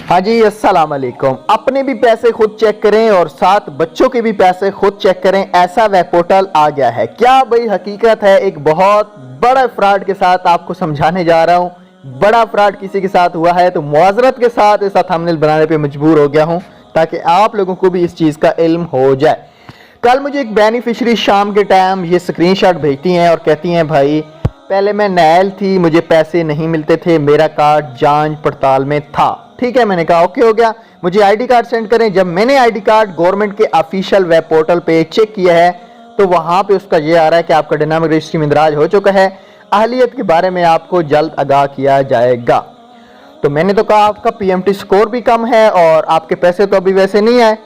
हाँ जी, अस्सलाम वालेकुम। अपने भी पैसे खुद चेक करें और साथ बच्चों के भी पैसे खुद चेक करें, ऐसा वेब पोर्टल आ गया है। क्या भाई हकीकत है, एक बहुत बड़ा फ्रॉड के साथ आपको समझाने जा रहा हूँ। बड़ा फ्रॉड किसी के साथ हुआ है तो मुआजरत के साथ ऐसा थंबनेल बनाने पे मजबूर हो गया हूँ ताकि आप लोगों को भी इस चीज़ का इल्म हो जाए। कल मुझे एक बेनिफिशरी शाम के टाइम ये स्क्रीनशॉट भेजती हैं और कहती हैं, भाई पहले मैं नैल थी, मुझे पैसे नहीं मिलते थे, मेरा कार्ड जांच पड़ताल में था। ठीक है, मैंने कहा ओके हो गया, मुझे आईडी कार्ड सेंड करें। जब मैंने आईडी कार्ड गवर्नमेंट के ऑफिशियल वेब पोर्टल पे चेक किया है तो वहां पे उसका ये आ रहा है कि आपका डायनामिक रजिस्ट्री में इंदराज हो चुका है, अहलियत के बारे में आपको जल्द आगाह किया जाएगा। तो मैंने तो कहा आपका पीएमटी स्कोर भी कम है और आपके पैसे तो अभी वैसे नहीं आए।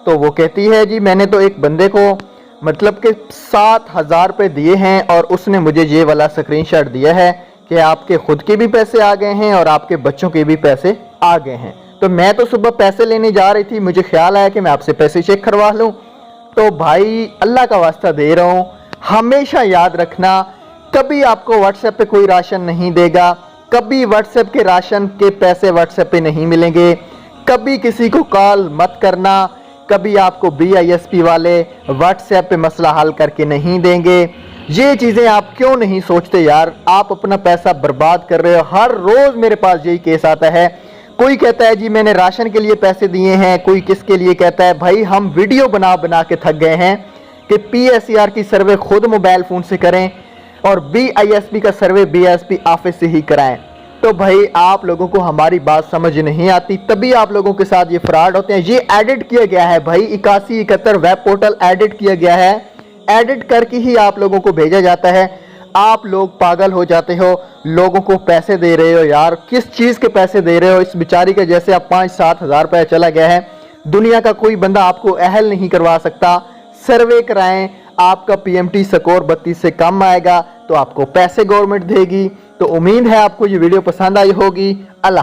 तो वो कहती है जी मैंने तो एक बंदे को मतलब कि 7,000 रुपये दिए हैं और उसने मुझे ये वाला स्क्रीनशॉट दिया है कि आपके खुद के भी पैसे आ गए हैं और आपके बच्चों के भी पैसे आ गए हैं। तो मैं तो सुबह पैसे लेने जा रही थी, मुझे ख्याल आया कि मैं आपसे पैसे चेक करवा लूँ। तो भाई अल्लाह का वास्ता दे रहा हूँ, हमेशा याद रखना, कभी आपको व्हाट्सएप पे कोई राशन नहीं देगा, कभी व्हाट्सएप के राशन के पैसे व्हाट्सएप पे नहीं मिलेंगे, कभी किसी को कॉल मत करना, कभी आपको BISP वाले व्हाट्सएप पे मसला हल करके नहीं देंगे। ये चीज़ें आप क्यों नहीं सोचते यार, आप अपना पैसा बर्बाद कर रहे हो। हर रोज़ मेरे पास यही केस आता है, कोई कहता है जी मैंने राशन के लिए पैसे दिए हैं, कोई किसके लिए कहता है। भाई हम वीडियो बना बना के थक गए हैं कि PSER की सर्वे खुद मोबाइल फ़ोन से करें और BISP का सर्वे BISP ऑफिस से ही कराएं। तो भाई आप लोगों को हमारी बात समझ नहीं आती, तभी आप लोगों के साथ ये फ्रॉड होते हैं। ये एडिट किया गया है भाई, 8171 वेब पोर्टल एडिट किया गया है, एडिट करके ही आप लोगों को भेजा जाता है। आप लोग पागल हो जाते हो, लोगों को पैसे दे रहे हो यार, किस चीज़ के पैसे दे रहे हो। इस बेचारी के जैसे अब 5-7 हज़ार रुपया चला गया है, दुनिया का कोई बंदा आपको अहल नहीं करवा सकता। सर्वे कराएं, आपका PMT स्कोर 32 से कम आएगा तो आपको पैसे गवर्नमेंट देगी। तो उम्मीद है आपको ये वीडियो पसंद आई होगी। अल्लाह।